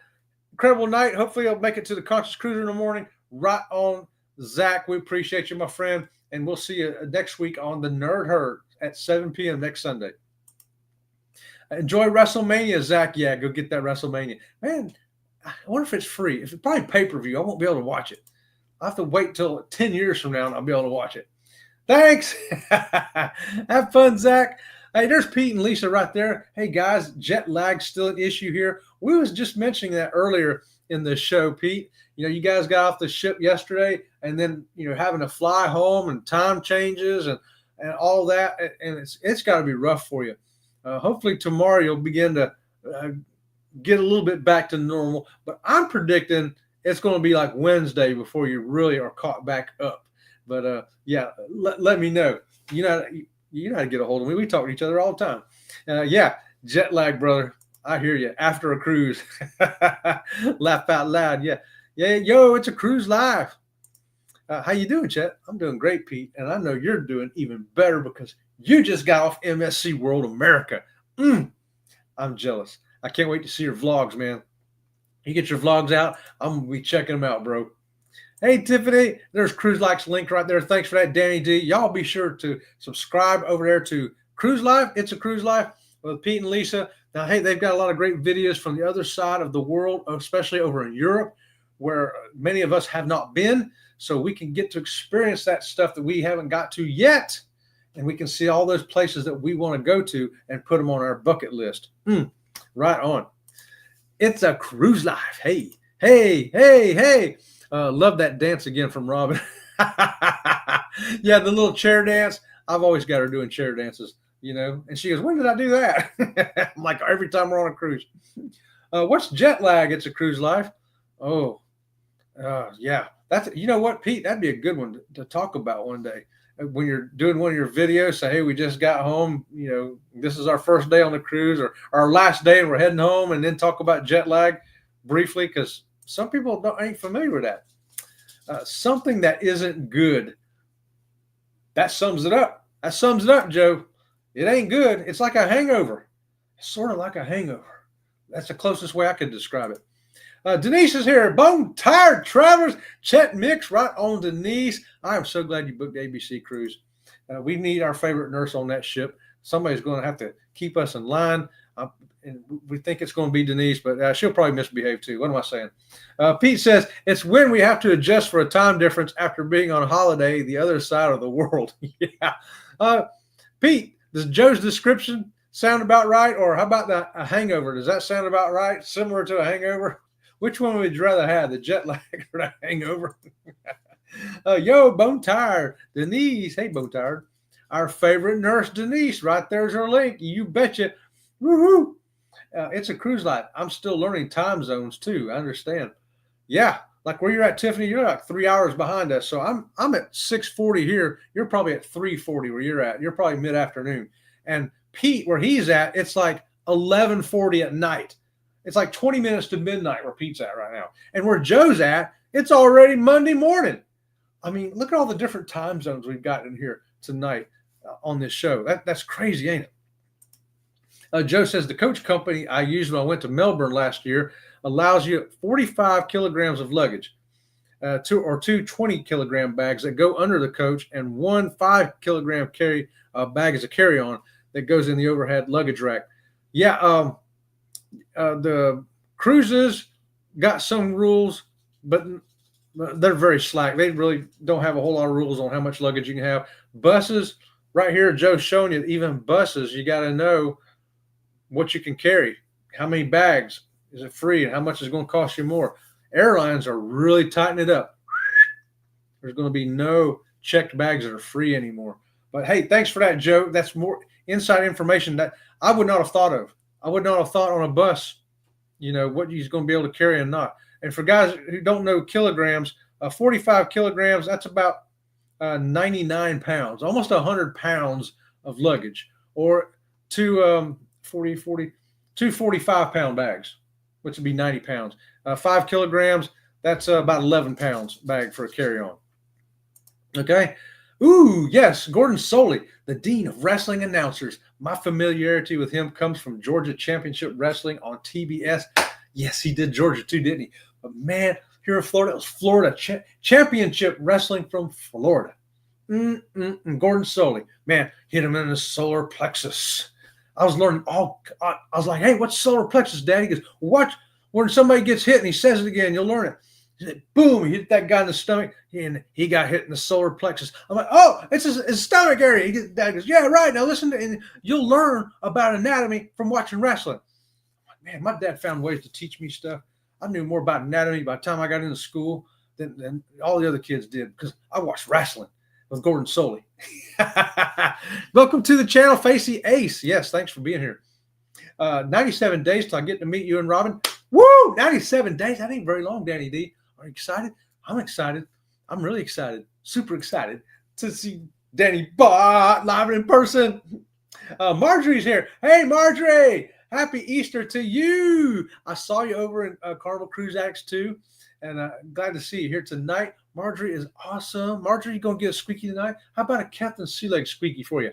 Incredible night. Hopefully I'll make it to the Conscious Cruiser in the morning. Right on, Zach. We appreciate you, my friend. And we'll see you next week on the Nerd Herd at 7 p.m. next Sunday. Enjoy WrestleMania, Zach. Yeah, go get that WrestleMania. Man, I wonder if it's free. If it's probably pay-per-view, I won't be able to watch it. I'll have to wait till 10 years from now and I'll be able to watch it. Thanks. Have fun, Zach. Hey, there's Pete and Lisa right there. Hey, guys, jet lag still an issue here. We was just mentioning that earlier in the show, Pete. You guys got off the ship yesterday and then, having to fly home and time changes and all that. And it's got to be rough for you. Hopefully tomorrow you'll begin to get a little bit back to normal. But I'm predicting it's going to be like Wednesday before you really are caught back up. But yeah, let me know. You know how to get a hold of me. We talk to each other all the time. Yeah, jet lag, brother. I hear you. After a cruise. Laugh out loud. Yeah. Yo, it's a cruise live. How you doing, Chet? I'm doing great, Pete. And I know you're doing even better because you just got off MSC World America. I'm jealous. I can't wait to see your vlogs, man. You get your vlogs out, I'm going to be checking them out, bro. Hey, Tiffany, there's Cruise Life's link right there. Thanks for that, Danny D. Y'all be sure to subscribe over there to Cruise Life. It's a Cruise Life with Pete and Lisa. Now, hey, they've got a lot of great videos from the other side of the world, especially over in Europe, where many of us have not been. So we can get to experience that stuff that we haven't got to yet. And we can see all those places that we want to go to and put them on our bucket list. Right on. It's a Cruise Life. Hey. Love that dance again from Robin. Yeah, the little chair dance. I've always got her doing chair dances, And she goes, "When did I do that?" I'm like, every time we're on a cruise. What's jet lag? It's a Cruise Life. Oh, yeah. That's, you know what, Pete? That'd be a good one to talk about one day. When you're doing one of your videos, say, "Hey, we just got home. This is our first day on the cruise or our last day and we're heading home," and then talk about jet lag briefly because some people ain't familiar with that. Something that isn't good. That sums it up. Joe. It ain't good. It's like a hangover. It's sort of like a hangover. That's the closest way I could describe it. Denise is here. Bone tired travelers. Chet Mix right on Denise. I am so glad you booked the ABC cruise. We need our favorite nurse on that ship. Somebody's going to have to keep us in line. And we think it's going to be Denise, but she'll probably misbehave too. What am I saying? Pete says, it's when we have to adjust for a time difference after being on holiday the other side of the world. Yeah. Pete, does Joe's description sound about right? Or how about a hangover? Does that sound about right? Similar to a hangover? Which one would you rather have, the jet lag or the hangover? Yo, Bone Tired. Denise. Hey, Bone Tired. Our favorite nurse, Denise. Right there's her link. You betcha. Woo-hoo. It's a cruise line. I'm still learning time zones too. I understand. Yeah, like where you're at, Tiffany, you're like 3 hours behind us. So I'm at 6:40 here. You're probably at 3:40 where you're at. You're probably mid-afternoon. And Pete, where he's at, it's like 11:40 at night. It's like 20 minutes to midnight where Pete's at right now. And where Joe's at, it's already Monday morning. I mean, look at all the different time zones we've got in here tonight on this show. That's crazy, ain't it? Joe says the coach company I used when I went to Melbourne last year allows you 45 kilograms of luggage, two 20-kilogram bags that go under the coach, and one 5-kilogram bag is a carry-on that goes in the overhead luggage rack. Yeah, the cruises got some rules, but they're very slack. They really don't have a whole lot of rules on how much luggage you can have. Buses, right here, Joe's showing you, even buses, you got to know what you can carry, how many bags, is it free, and how much is going to cost you more. Airlines are really tightening it up. There's going to be no checked bags that are free anymore. But hey, thanks for that, Joe. That's more inside information that I would not have thought of. I would not have thought on a bus, what he's going to be able to carry and not. And for guys who don't know kilograms, 45 kilograms, that's about 99 pounds, almost 100 pounds of luggage, or two 45-pound bags, which would be 90 pounds. 5 kilograms, that's about 11 pounds bag for a carry-on. Okay. Ooh, yes, Gordon Soley, the Dean of Wrestling Announcers. My familiarity with him comes from Georgia Championship Wrestling on TBS. Yes, he did Georgia too, didn't he? But man, here in Florida, it was Florida Championship Wrestling from Florida. Gordon Soley, man, hit him in the solar plexus. I was learning I was like, hey, what's solar plexus, Dad? He goes, watch when somebody gets hit, and he says it again, you'll learn it. He said, boom, he hit that guy in the stomach, and he got hit in the solar plexus. I'm like, oh, it's his stomach area. Dad goes, yeah, right. Now listen, and you'll learn about anatomy from watching wrestling. I'm like, man, my dad found ways to teach me stuff. I knew more about anatomy by the time I got into school than all the other kids did, because I watched wrestling with Gordon Soley. Welcome to the channel, Facey Ace. Yes, thanks for being here. 97 days till I get to meet you and Robin. Woo! 97 days. That ain't very long, Danny D. Are you excited? I'm excited. I'm really excited. Super excited to see Danny Bot live in person. Marjorie's here. Hey, Marjorie. Happy Easter to you. I saw you over in Carnival Cruise Addicts 2, and glad to see you here tonight. Marjorie is awesome. Marjorie, you going to get a squeaky tonight? How about a Captain Sea-Leg squeaky for you?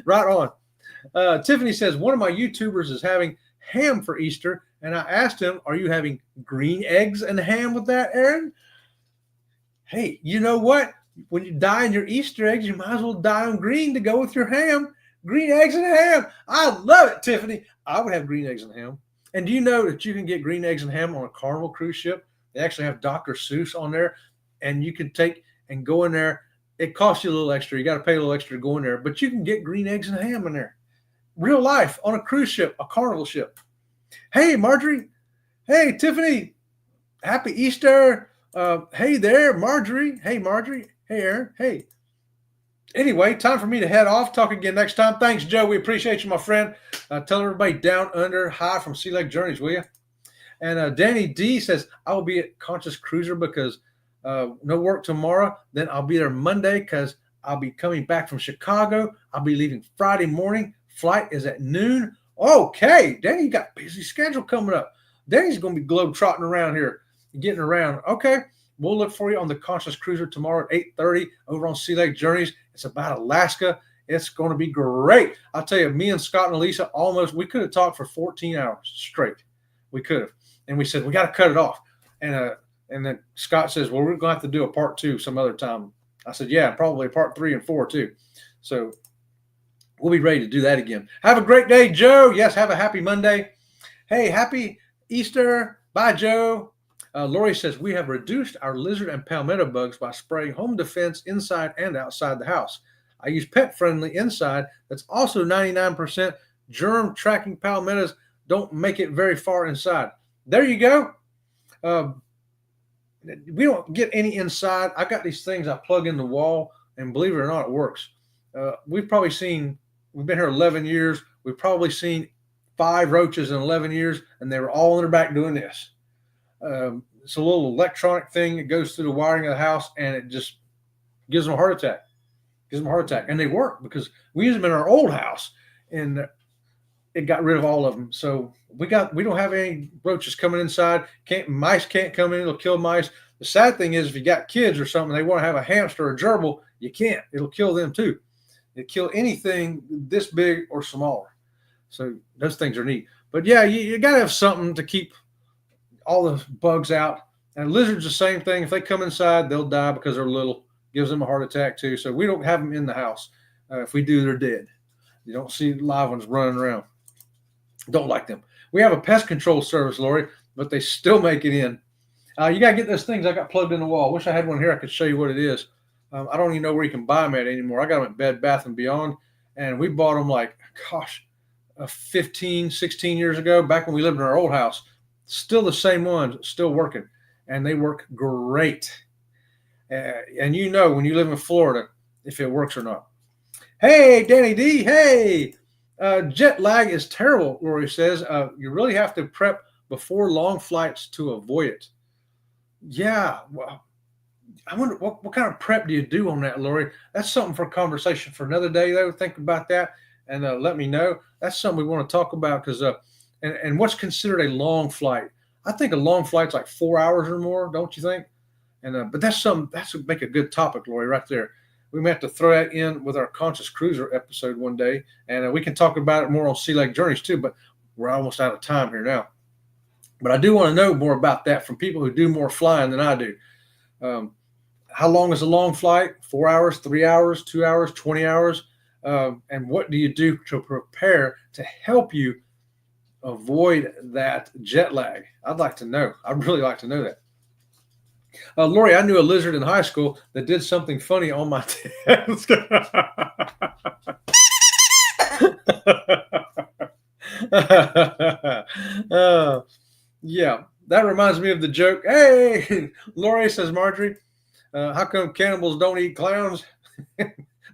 Right on. Tiffany says, one of my YouTubers is having ham for Easter, and I asked him, are you having green eggs and ham with that, Aaron? Hey, you know what? When you dye in your Easter eggs, you might as well dye them green to go with your ham. Green eggs and ham. I love it, Tiffany. I would have green eggs and ham. And do you know that you can get green eggs and ham on a Carnival cruise ship? They actually have Dr. Seuss on there, and you can take and go in there. It costs you a little extra. You got to pay a little extra to go in there, but you can get green eggs and ham in there. Real life on a cruise ship, a Carnival ship. Hey, Marjorie. Hey, Tiffany. Happy Easter. Hey there, Marjorie. Hey, Marjorie. Hey, Aaron. Hey. Anyway, time for me to head off. Talk again next time. Thanks, Joe. We appreciate you, my friend. Tell everybody down, under, high from Sea-Leg Journeys, will you? And Danny D says, I will be at Conscious Cruiser because no work tomorrow. Then I'll be there Monday because I'll be coming back from Chicago. I'll be leaving Friday morning. Flight is at noon. Okay, Danny, you got a busy schedule coming up. Danny's going to be globe-trotting around here, getting around. Okay, we'll look for you on the Conscious Cruiser tomorrow at 8:30 over on Sea-Leg Journeys. It's about Alaska. It's going to be great. I'll tell you, me and Scott and Elisa we could have talked for 14 hours straight. We could have. And we said, we got to cut it off. And then Scott says, well, we're going to have to do a part 2 some other time. I said, yeah, probably part 3 and 4 too. So we'll be ready to do that again. Have a great day, Joe. Yes, have a happy Monday. Hey, happy Easter. Bye, Joe. Lori says, we have reduced our lizard and palmetto bugs by spraying home defense inside and outside the house. I use pet-friendly inside. That's also 99% germ tracking. Palmettos don't make it very far inside. There you go. We don't get any inside. I got these things I plug in the wall, and believe it or not, it works. We've been here 11 years. We've probably seen 5 roaches in 11 years, and they were all in their back doing this. It's a little electronic thing that goes through the wiring of the house, and it just gives them a heart attack. And they work because we use them in our old house, and it got rid of all of them. So we don't have any roaches coming inside. Mice can't come in. It'll kill mice. The sad thing is, if you got kids or something, they want to have a hamster or a gerbil, you can't. It'll kill them too. It'll kill anything this big or smaller. So those things are neat. But yeah, you got to have something to keep all the bugs out. And lizards, the same thing. If they come inside, they'll die because they're little. Gives them a heart attack too. So we don't have them in the house. If we do, they're dead. You don't see live ones running around. Don't like them. We have a pest control service, Lori, but they still make it in. You got to get those things I got plugged in the wall. I wish I had one here. I could show you what it is. I don't even know where you can buy them at anymore. I got them at Bed Bath & Beyond, and we bought them 15, 16 years ago, back when we lived in our old house. Still the same ones, still working, and they work great. And you know when you live in Florida if it works or not. Hey, Danny D. Hey, jet lag is terrible, Rory says. You really have to prep before long flights to avoid it. Yeah, well, I wonder what kind of prep do you do on that, Lori? That's something for conversation for another day, though. Think about that and let me know. That's something we want to talk about because and what's considered a long flight? I think a long flight's like 4 hours or more, don't you think? And but that's would make a good topic, Lori, right there. We may have to throw that in with our Conscious Cruiser episode one day, and we can talk about it more on Sea Lake Journeys too. But we're almost out of time here now. But I do want to know more about that from people who do more flying than I do. How long is a long flight? 4 hours, 3 hours, 2 hours, 20 hours? And what do you do to prepare to help you avoid that jet lag? I'd like to know. I'd really like to know that. Lori, I knew a lizard in high school that did something funny on my desk. Yeah, that reminds me of the joke. Hey, Lori, says Marjorie, how come cannibals don't eat clowns?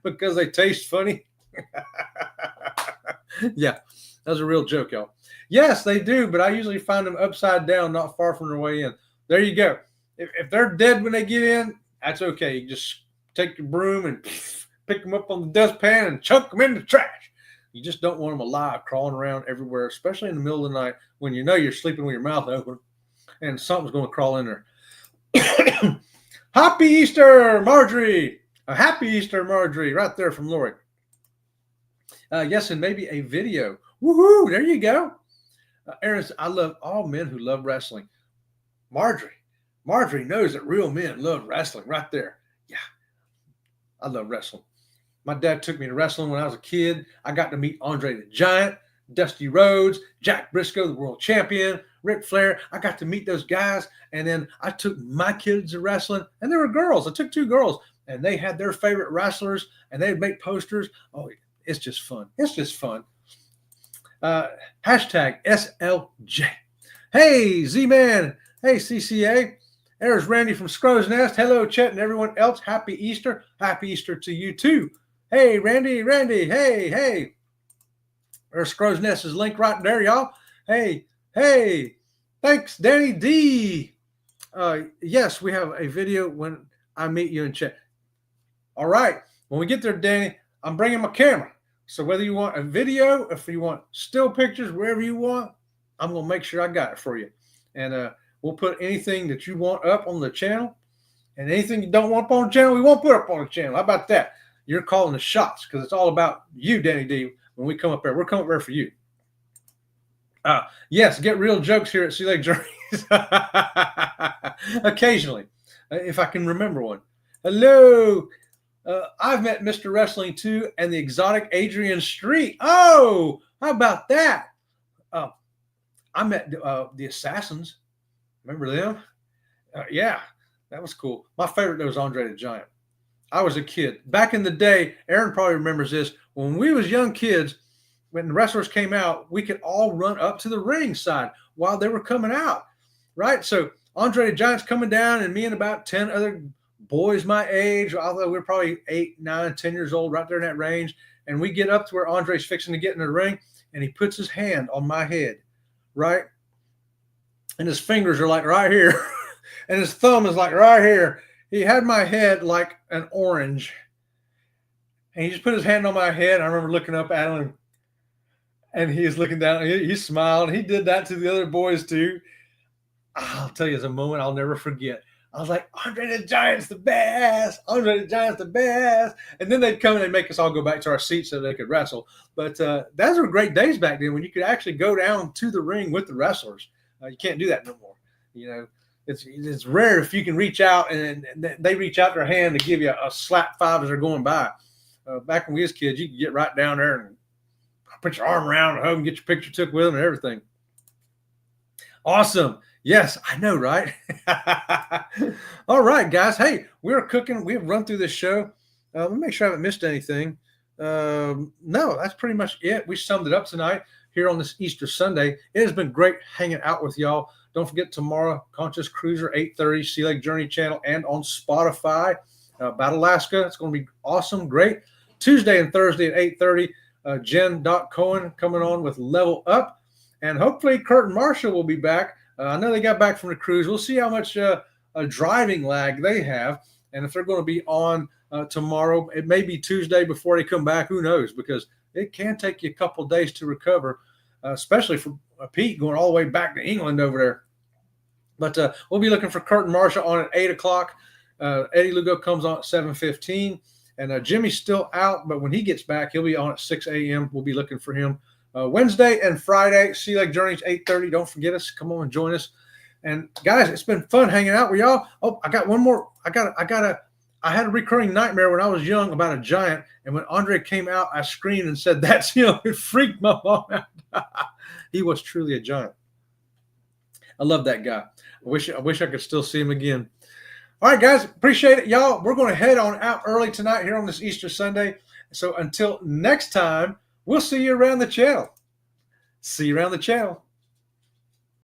Because they taste funny. Yeah, that was a real joke, y'all. Yes, they do, but I usually find them upside down, not far from their way in. There you go. If they're dead when they get in, that's okay. You just take your broom and pick them up on the dustpan and chunk them in the trash. You just don't want them alive, crawling around everywhere, especially in the middle of the night when you know you're sleeping with your mouth open and something's going to crawl in there. Happy Easter, Marjorie. A happy Easter, Marjorie, right there from Lori. Yes, and maybe a video. Woohoo! There you go. Aaron, I love all men who love wrestling. Marjorie knows that real men love wrestling right there. Yeah, I love wrestling. My dad took me to wrestling when I was a kid. I got to meet Andre the Giant, Dusty Rhodes, Jack Briscoe, the world champion, Ric Flair. I got to meet those guys. And then I took my kids to wrestling, and there were girls. I took 2 girls, and they had their favorite wrestlers, and they'd make posters. Oh, it's just fun. It's just fun. Hashtag SLJ. Hey, Z-Man. Hey, CCA. There's Randy from Scrow's Nest. Hello, Chet, and everyone else. Happy Easter. Happy Easter to you, too. Hey, Randy. Hey. There's Scrow's Nest's link right there, y'all. Hey. Thanks, Danny D. Yes, we have a video when I meet you in Chet. All right. When we get there, Danny, I'm bringing my camera. So whether you want a video, if you want still pictures, wherever you want, I'm going to make sure I got it for you. And we'll put anything that you want up on the channel, and anything you don't want up on the channel, we won't put up on the channel. How about that? You're calling the shots because it's all about you, Danny D. When we come up there, we're coming up there for you. Yes, get real jokes here at Sea Lake Journeys. Occasionally, if I can remember one. Hello. I've met Mr. Wrestling 2 and the exotic Adrian Street. Oh, how about that? I met the Assassins. Remember them? Yeah, that was cool. My favorite was Andre the Giant. I was a kid. Back in the day, Aaron probably remembers this. When we was young kids, when the wrestlers came out, we could all run up to the ring side while they were coming out, right? So Andre the Giant's coming down, and me and about 10 other boys my age, although we're probably 8, 9, 10 years old, right there in that range, and we get up to where Andre's fixing to get in the ring, and he puts his hand on my head, right? And his fingers are like right here, and his thumb is like right here. He had my head like an orange, and he just put his hand on my head. I remember looking up at him, and he was looking down. He smiled. He did that to the other boys too. I'll tell you, it's a moment I'll never forget. I was like, Andre the Giant's the best. Andre the Giant's the best. And then they'd come and they'd make us all go back to our seats so they could wrestle. But those were great days back then when you could actually go down to the ring with the wrestlers. You can't do that no more. You know, it's rare if you can reach out and they reach out their hand to give you a slap five as they're going by. Back when we was kids, you could get right down there and put your arm around and hug and get your picture took with them and everything. Awesome. Yes, I know, right? All right, guys. Hey, we're cooking. We've run through this show. Let me make sure I haven't missed anything. No, that's pretty much it. We summed it up tonight here on this Easter Sunday. It has been great hanging out with y'all. Don't forget tomorrow, Conscious Cruiser, 8:30, Sea Lake Journey channel, and on Spotify about Alaska. It's going to be awesome, great. Tuesday and Thursday at 8:30, Jen Cohen coming on with Level Up. And hopefully Kurt and Marshall will be back. I know they got back from the cruise. We'll see how much a driving lag they have. And if they're going to be on tomorrow, it may be Tuesday before they come back. Who knows? Because it can take you a couple of days to recover, especially for Pete going all the way back to England over there. But we'll be looking for Kurt and Marshall on at 8 o'clock. Eddie Lugo comes on at 7:15. And Jimmy's still out, but when he gets back, he'll be on at 6 a.m. We'll be looking for him. Wednesday and Friday, Sea Lake Journeys, 8:30. Don't forget us. Come on and join us. And guys, it's been fun hanging out with y'all. Oh, I got one more. I had a recurring nightmare when I was young about a giant. And when Andre came out, I screamed and said, "That's him." It freaked my mom out. He was truly a giant. I love that guy. I wish I could still see him again. All right, guys, appreciate it, y'all. We're going to head on out early tonight here on this Easter Sunday. So until next time, we'll see you around the channel. See you around the channel.